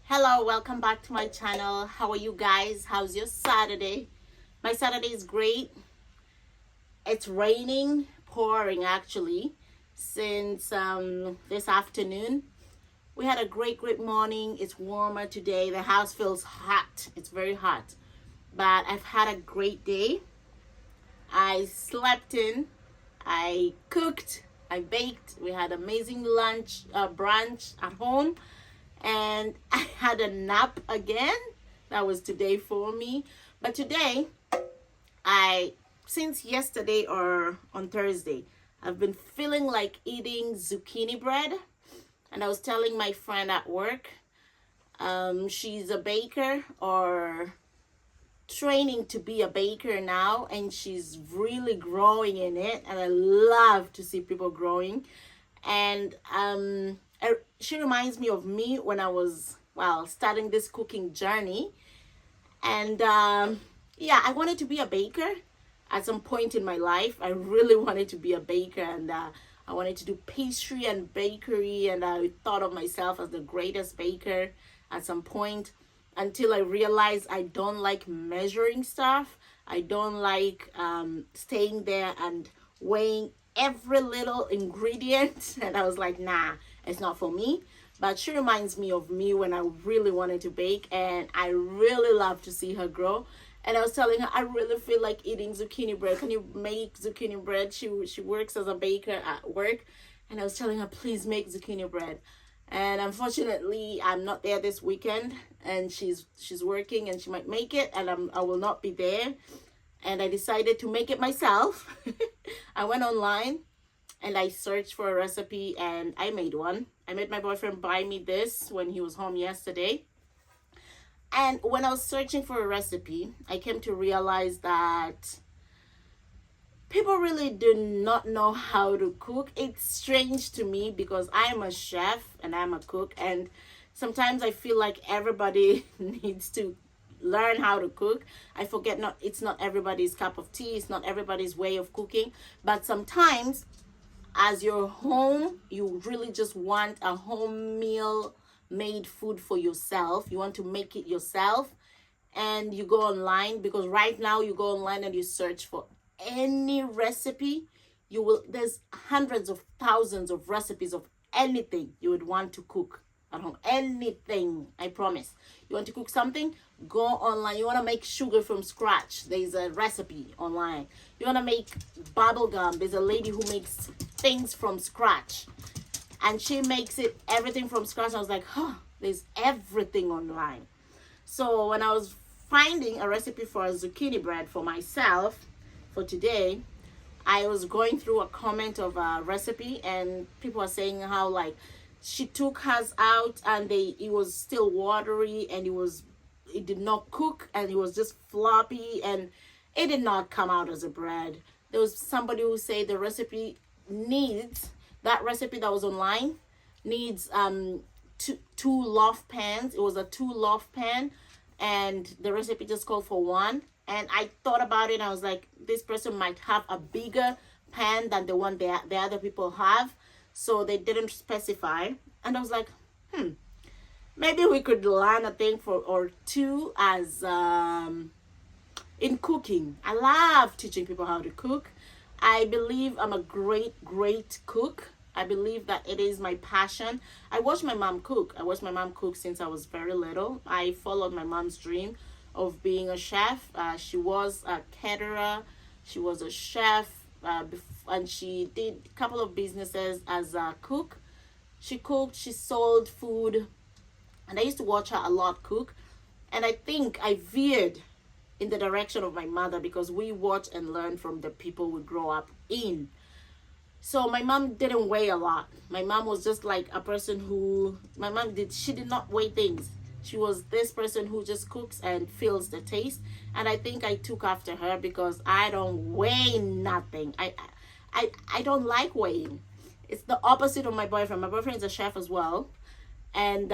Hello, welcome back to my channel. How are you guys? How's your Saturday? My Saturday is great. It's raining, pouring actually, since this afternoon. We had a great morning. It's warmer today. The house feels hot. It's very hot. But I've had a great day. I slept in. I cooked. I baked. We had amazing brunch at home. And I had a nap again. That was today for me. But today, since yesterday or on Thursday, I've been feeling like eating zucchini bread. And I was telling my friend at work, she's a baker or training to be a baker now, and she's really growing in it. And I love to see people growing. And she reminds me of me when I was, starting this cooking journey. And yeah, I wanted to be a baker at some point in my life. I really wanted to be a baker, and I wanted to do pastry and bakery, and I thought of myself as the greatest baker at some point, until I realized I don't like measuring stuff. I don't like staying there and weighing every little ingredient. And I was like, nah, it's not for me. But she reminds me of me when I really wanted to bake, and I really love to see her grow. And I was telling her, I really feel like eating zucchini bread. Can you make zucchini bread? She works as a baker at work. And I was telling her, please make zucchini bread. And unfortunately, I'm not there this weekend, and she's working, and she might make it, and I will not be there. And I decided to make it myself. I went online and I searched for a recipe, and I made one. I made my boyfriend buy me this when he was home yesterday. And when I was searching for a recipe, I came to realize that people really do not know how to cook. It's strange to me because I'm a chef and I'm a cook, and sometimes I feel like everybody needs to learn how to cook. I forget, it's not everybody's cup of tea, it's not everybody's way of cooking. But sometimes as you're home, you really just want a home meal made food for yourself. You want to make it yourself, and you go online, because right now you go online and you search for any recipe. There's hundreds of thousands of recipes of anything you would want to cook at home. Anything, I promise. You want to cook something, go online. You want to make sugar from scratch, there's a recipe online. You want to make bubble gum, there's a lady who makes things from scratch, and she makes everything from scratch. I was like, there's everything online. So when I was finding a recipe for a zucchini bread for myself for today, I was going through a comment of a recipe, and people are saying how, like, she took hers out and it was still watery, and it did not cook, and it was just floppy, and it did not come out as a bread. There was somebody who said that recipe that was online needs two loaf pans. It was a 2 loaf pan, and the recipe just called for 1. And I thought about it, and I was like, this person might have a bigger pan than the one the other people have. So they didn't specify. And I was like, maybe we could learn a thing or two as in cooking. I love teaching people how to cook. I believe I'm a great cook. I believe that it is my passion. I watched my mom cook. I watched my mom cook since I was very little. I followed my mom's dream of being a chef. She was a caterer. She was a chef. And she did a couple of businesses as a cook. She cooked, she sold food, and I used to watch her a lot cook. And I think I veered in the direction of my mother, because we watch and learn from the people we grow up in. So my mom didn't weigh a lot. My mom was just like a person she did not weigh things. She was this person who just cooks and feels the taste. And I think I took after her, because I don't weigh nothing. I don't like weighing. It's the opposite of my boyfriend. My boyfriend is a chef as well, and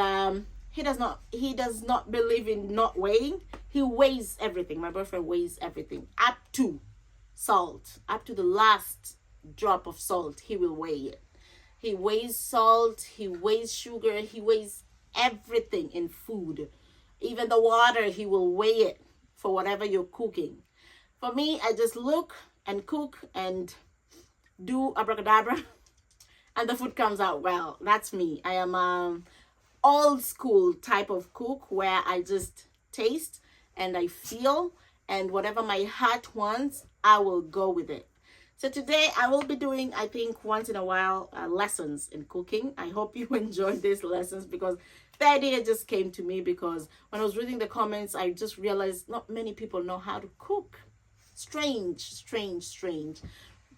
he does not believe in not weighing. He weighs everything. My boyfriend weighs everything, up to salt, up to the last drop of salt. He will weigh it. He weighs salt. He weighs sugar. He weighs everything in food. Even the water, he will weigh it for whatever you're cooking. For me, I just look and cook and do abracadabra and the food comes out well. That's me. I am old school type of cook where I just taste and I feel, and whatever my heart wants, I will go with it. So today I will be doing, I think once in a while, lessons in cooking. I hope you enjoy these lessons because the idea just came to me because when I was reading the comments, I just realized not many people know how to cook. Strange.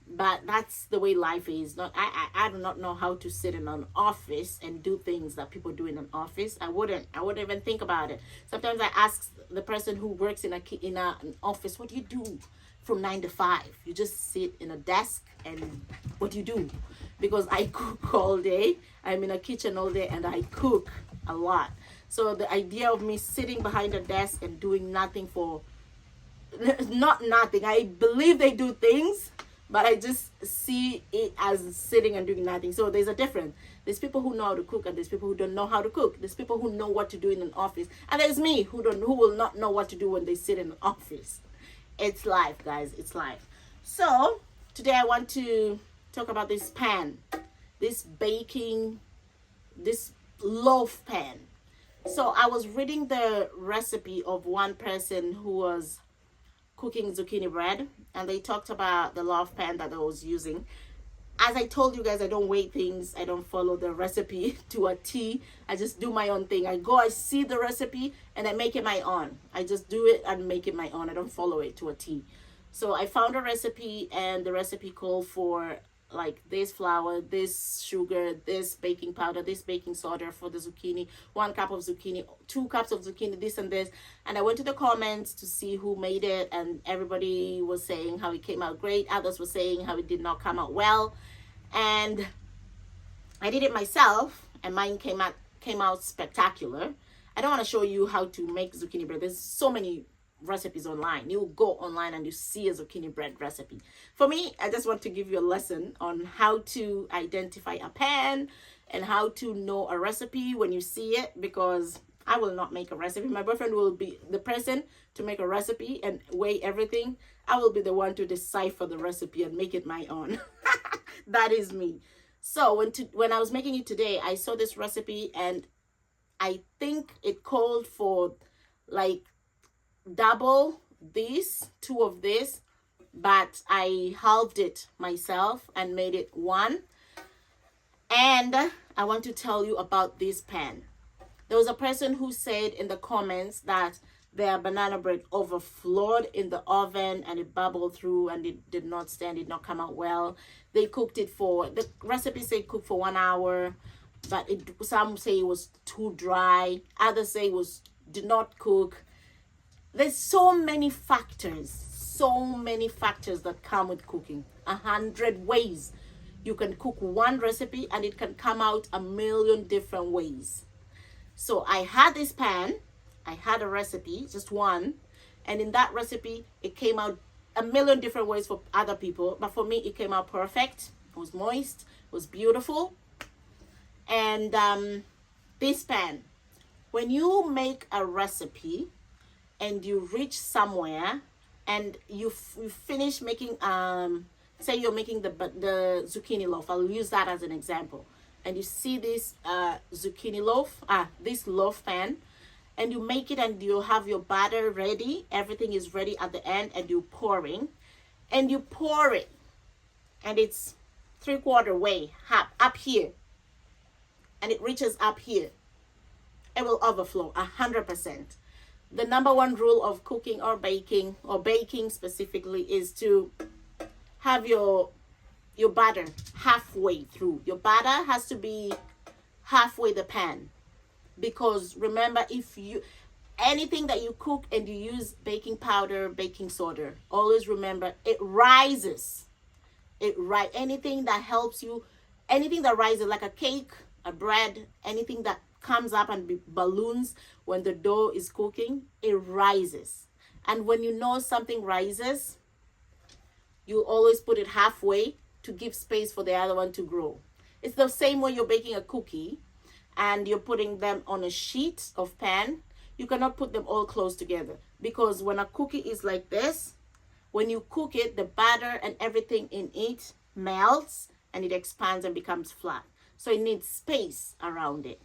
But that's the way life is. I do not know how to sit in an office and do things that people do in an office. I wouldn't even think about it. Sometimes I ask the person who works in an office, what do you do from 9 to 5? You just sit in a desk and what do you do? Because I cook all day. I'm in a kitchen all day and I cook a lot. So the idea of me sitting behind a desk and doing nothing for not nothing. I believe they do things, but I just see it as sitting and doing nothing. So there's a difference. There's people who know how to cook and there's people who don't know how to cook. There's people who know what to do in an office. And there's me who will not know what to do when they sit in an office. It's life, guys. It's life. So today I want to talk about this pan, this loaf pan. So I was reading the recipe of one person who was cooking zucchini bread, and they talked about the loaf pan that I was using. As I told you guys, I don't weigh things. I don't follow the recipe to a T. I just do my own thing. I see the recipe and I make it my own. I just do it and make it my own. I don't follow it to a T. So I found a recipe and the recipe called for like this flour, this sugar, this baking powder, this baking soda for the zucchini, 1 cup of zucchini, 2 cups of zucchini, this and this. And I went to the comments to see who made it, and everybody was saying how it came out great. Others were saying how it did not come out well. And I did it myself and mine came out spectacular. I don't want to show you how to make zucchini bread. There's so many recipes online. You go online and you see a zucchini bread recipe. For me, I just want to give you a lesson on how to identify a pan and how to know a recipe when you see it, because I will not make a recipe. My boyfriend will be the person to make a recipe and weigh everything. I will be the one to decipher the recipe and make it my own. That is me. So when I was making it today, I saw this recipe and I think it called for like double this, 2 of this, but I halved it myself and made it 1. And I want to tell you about this pan. There was a person who said in the comments that their banana bread overflowed in the oven and it bubbled through and it did not stand, did not come out well. They cooked it for, the recipe said cook for 1 hour, but some say it was too dry, others say it did not cook. There's so many factors that come with cooking. 100 ways you can cook one recipe and it can come out a million different ways. So I had this pan, I had a recipe, just one, and in that recipe it came out a million different ways for other people, but for me it came out perfect. It was moist, it was beautiful. And this pan, when you make a recipe and you reach somewhere and you finish making, say you're making the zucchini loaf, I'll use that as an example, and you see this zucchini loaf, this loaf pan, and you make it and you have your batter ready, everything is ready at the end, and you're pouring, and you pour it, and it's 3/4 way up here, and it reaches up here, it will overflow 100%. The number 1 rule of cooking or baking specifically is to have your batter halfway through. Your batter has to be halfway the pan, because remember, anything that you cook and you use baking powder, baking soda, always remember it rises. Anything that helps you, anything that rises, like a cake, a bread, anything that comes up and balloons when the dough is cooking, it rises. And when you know something rises, you always put it halfway to give space for the other one to grow. It's the same way you're baking a cookie and you're putting them on a sheet of pan, you cannot put them all close together, because when a cookie is like this, when you cook it, the batter and everything in it melts and it expands and becomes flat. So it needs space around it.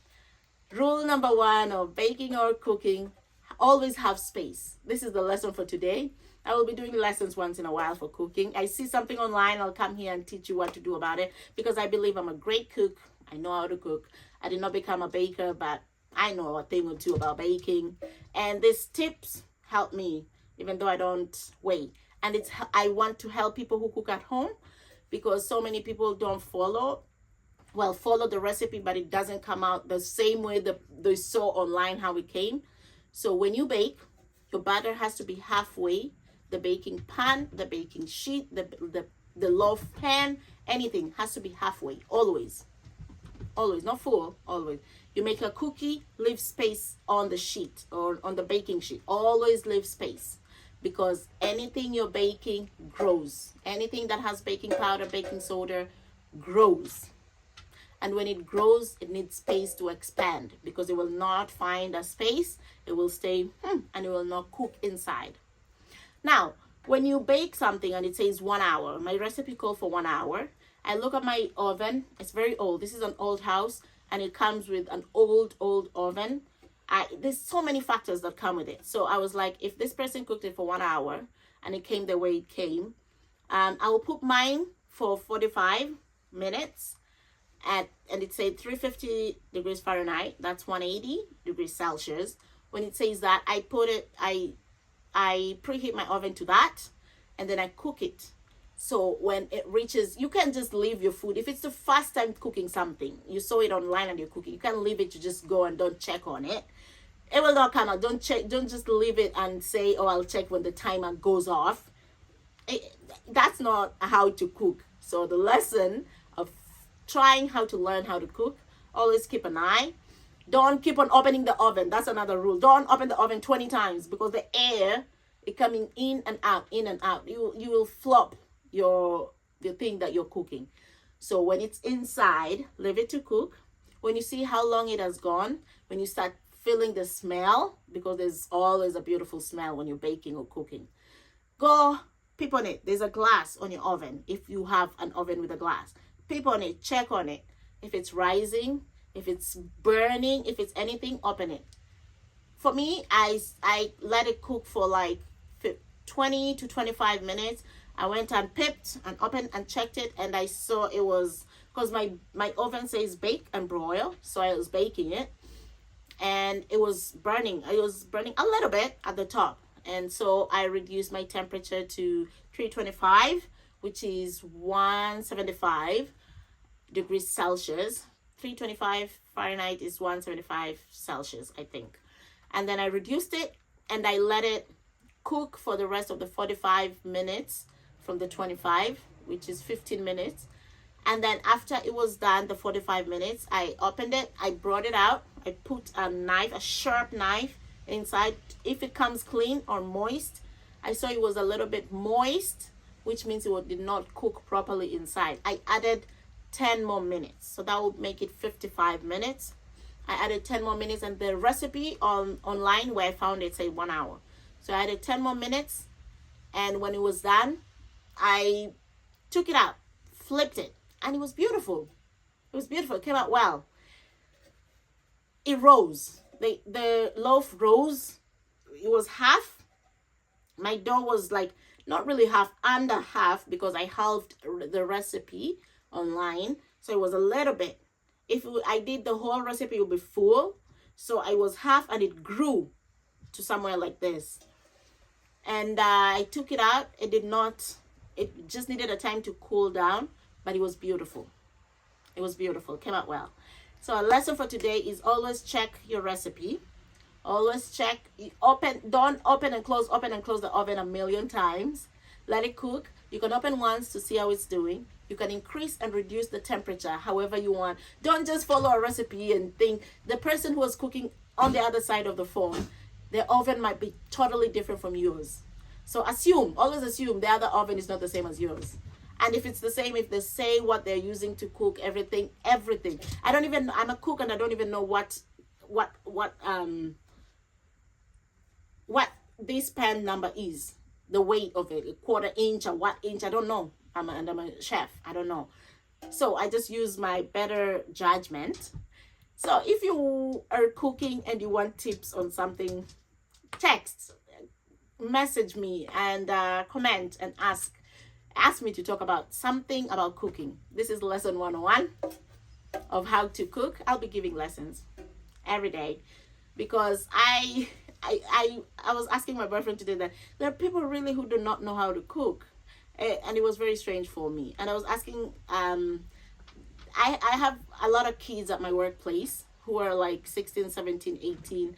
Rule number one of baking or cooking, always have space. This is the lesson for today. I will be doing lessons once in a while for cooking. I see something online, I'll come here and teach you what to do about it, because I believe I'm a great cook. I know how to cook. I did not become a baker, but I know a thing or two about baking. And these tips help me, even though I don't weigh. And I want to help people who cook at home, because so many people don't follow the recipe, but it doesn't come out the same way they saw online how it came. So when you bake, your batter has to be halfway. The baking pan, the baking sheet, the loaf pan, anything has to be halfway, always. Always, not full, always. You make a cookie, leave space on the sheet or on the baking sheet. Always leave space, because anything you're baking grows. Anything that has baking powder, baking soda grows. And when it grows, it needs space to expand, because it will not find a space. It will stay and it will not cook inside. Now, when you bake something and it says 1 hour, my recipe called for 1 hour. I look at my oven. It's very old. This is an old house, and it comes with an old oven. There's so many factors that come with it. So I was like, if this person cooked it for 1 hour and it came the way it came, I will put mine for 45 minutes. And it said 350 degrees Fahrenheit. That's 180 degrees Celsius. When it says that, I preheat my oven to that, and then I cook it. So when it reaches, you can just leave your food. If it's the first time cooking something, you saw it online and you're cooking, you can leave it to just go and don't check on it. It will not come out. Don't just leave it and say, oh, I'll check when the timer goes off. That's not how to cook. So the lesson of trying how to learn how to cook, always keep an eye. Don't keep on opening the oven. That's another rule. Don't open the oven 20 times, because the air is coming in and out, in and out. You will flop the thing that you're cooking. So when it's inside, leave it to cook. When you see how long it has gone, when you start feeling the smell, because there's always a beautiful smell when you're baking or cooking, go peep on it. There's a glass on your oven. If you have an oven with a glass, peep on it, check on it. If it's rising, if it's burning, if it's anything, open it. For me, I let it cook for like 20 to 25 minutes. I went and pipped and opened and checked it, and I saw it was, because my oven says bake and broil, so I was baking it, and it was burning. It was burning a little bit at the top, and so I reduced my temperature to 325, which is 175 degrees Celsius. 325 Fahrenheit is 175 Celsius, I think. And then I reduced it, and I let it cook for the rest of the 45 minutes from the 25, which is 15 minutes. And then after it was done, the 45 minutes, I opened it, I brought it out, I put a knife, a sharp knife inside. If it comes clean or moist, I saw it was a little bit moist, which means it did not cook properly inside. I added 10 more minutes, so that would make it 55 minutes. I added 10 more minutes, and the recipe online where I found it said 1 hour. So I added 10 more minutes, and when it was done, I took it out, flipped it, and it was beautiful. It was beautiful. It came out well. It rose. The loaf rose. It was half. My dough was like not really half, under half, because I halved the recipe online, so it was a little bit. If I did the whole recipe, it would be full. So I was half, and it grew to somewhere like this. And I took it out. It just needed a time to cool down, but it was beautiful. It was beautiful. It came out well. So a lesson for today is always check your recipe. Always check. Don't open and close the oven a million times. Let it cook. You can open once to see how it's doing. You can increase and reduce the temperature however you want. Don't just follow a recipe and think the person who was cooking on the other side of the phone, their oven might be totally different from yours. So always assume the other oven is not the same as yours. And if it's the same, if they say what they're using to cook, everything. I'm a cook and I don't even know what this pan number is, the weight of it, a quarter inch or what inch, I don't know. I'm a chef, I don't know. So I just use my better judgment. So if you are cooking and you want tips on something, text, message me, and comment and ask me to talk about something about cooking. This is lesson 101 of how to cook. I'll be giving lessons every day, because I was asking my boyfriend today that there are people really who do not know how to cook, and it was very strange for me. And I was asking, I have a lot of kids at my workplace who are like 16, 17, 18,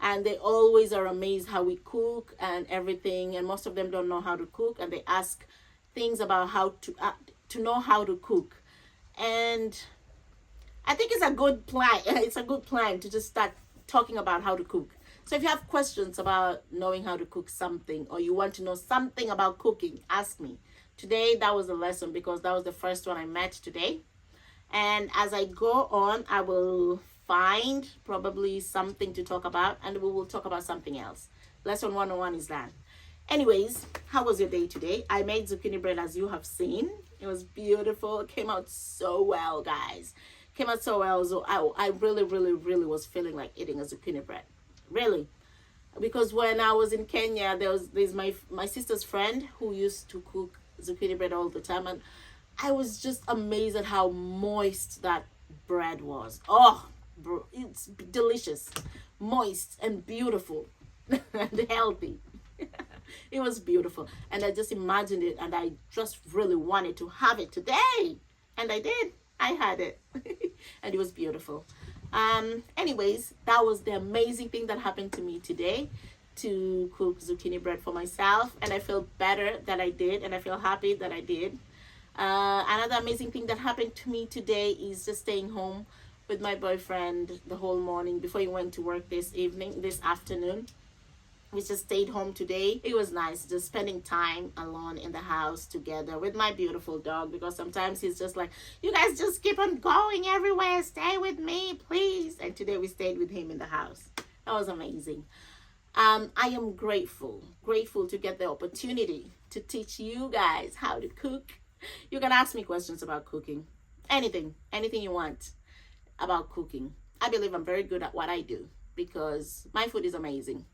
and they always are amazed how we cook and everything, and most of them don't know how to cook, and they ask things about how to know how to cook. And I think it's a good plan. It's a good plan to just start talking about how to cook. So if you have questions about knowing how to cook something, or you want to know something about cooking, ask me. Today, that was the lesson, because that was the first one I met today. And as I go on, I will find probably something to talk about, and we will talk about something else. Lesson 101 is done. Anyways, how was your day today? I made zucchini bread, as you have seen. It was beautiful. It came out so well, guys. Came out so well. So I really, really, really was feeling like eating a zucchini bread. Really. Because when I was in Kenya, there's my sister's friend who used to cook zucchini bread all the time, and I was just amazed at how moist that bread was. Oh, it's delicious, moist and beautiful and healthy. It was beautiful, and I just imagined it, and I just really wanted to have it today, and I did. I had it. And it was beautiful. Anyways, that was the amazing thing that happened to me today, to cook zucchini bread for myself, and I feel better that I did, and I feel happy that I did. Another amazing thing that happened to me today is just staying home with my boyfriend the whole morning before he went to work this afternoon. We just stayed home today. It was nice just spending time alone in the house together with my beautiful dog, because sometimes he's just like, you guys just keep on going everywhere, stay with me please. And today we stayed with him in the house. That was amazing. I am grateful to get the opportunity to teach you guys how to cook. You can ask me questions about cooking, anything you want about cooking. I believe I'm very good at what I do, because my food is amazing,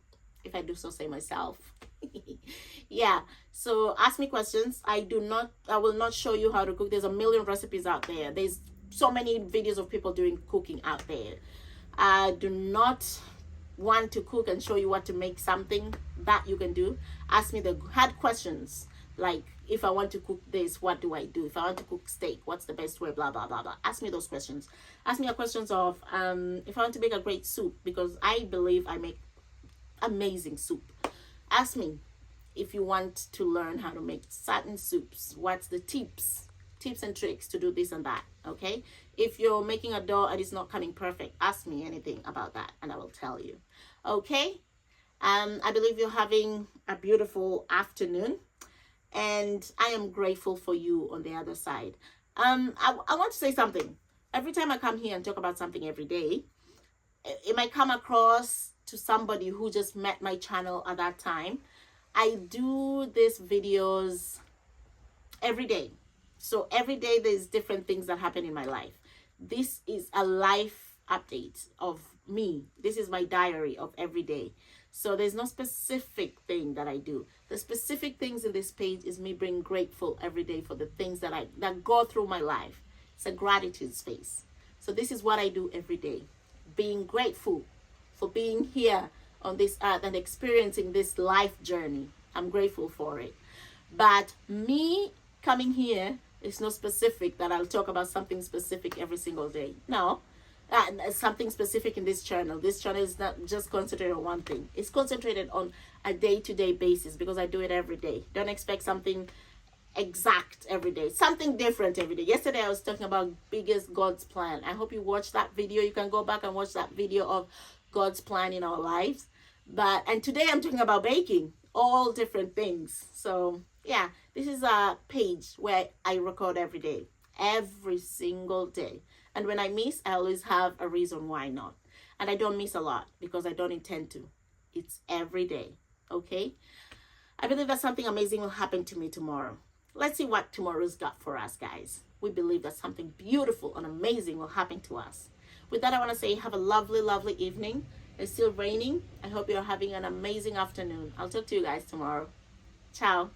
if I do so say myself. Yeah, so ask me questions. I will not show you how to cook. There's a million recipes out there. There's so many videos of people doing cooking out there. I do not want to cook and show you what to make something that you can do. Ask me the hard questions, like, if I want to cook this, what do I do? If I want to cook steak, what's the best way? Blah, blah, blah, blah. Ask me those questions. Ask me questions of if I want to make a great soup, because I believe I make amazing soup. Ask me if you want to learn how to make certain soups. What's the tips and tricks to do this and that? Okay, if you're making a dough and it's not coming perfect, ask me anything about that and I will tell you. Okay, I believe you're having a beautiful afternoon, and I am grateful for you on the other side. I want to say something. Every time I come here and talk about something every day, it might come across to somebody who just met my channel at that time. I do these videos every day. So every day there's different things that happen in my life. This is a life update of me. This is my diary of every day. So there's no specific thing that I do. The specific things in this page is me being grateful every day for the things that go through my life. It's a gratitude space. So this is what I do every day. Being grateful for being here on this earth and experiencing this life journey. I'm grateful for it. But me coming here is not specific that I'll talk about something specific every single day. No. Something specific in this channel. This channel is not just concentrated on one thing. It's concentrated on a day-to-day basis, because I do it every day. Don't expect something exact every day. Something different every day. Yesterday I was talking about biggest God's plan. I hope you watched that video. You can go back and watch that video of God's plan in our lives. And today I'm talking about baking. All different things. So Yeah, this is a page where I record every single day. And when I miss, I always have a reason why not. And I don't miss a lot because I don't intend to. It's every day. Okay? I believe that something amazing will happen to me tomorrow. Let's see what tomorrow's got for us, guys. We believe that something beautiful and amazing will happen to us. With that, I want to say have a lovely, lovely evening. It's still raining. I hope you're having an amazing afternoon. I'll talk to you guys tomorrow. Ciao.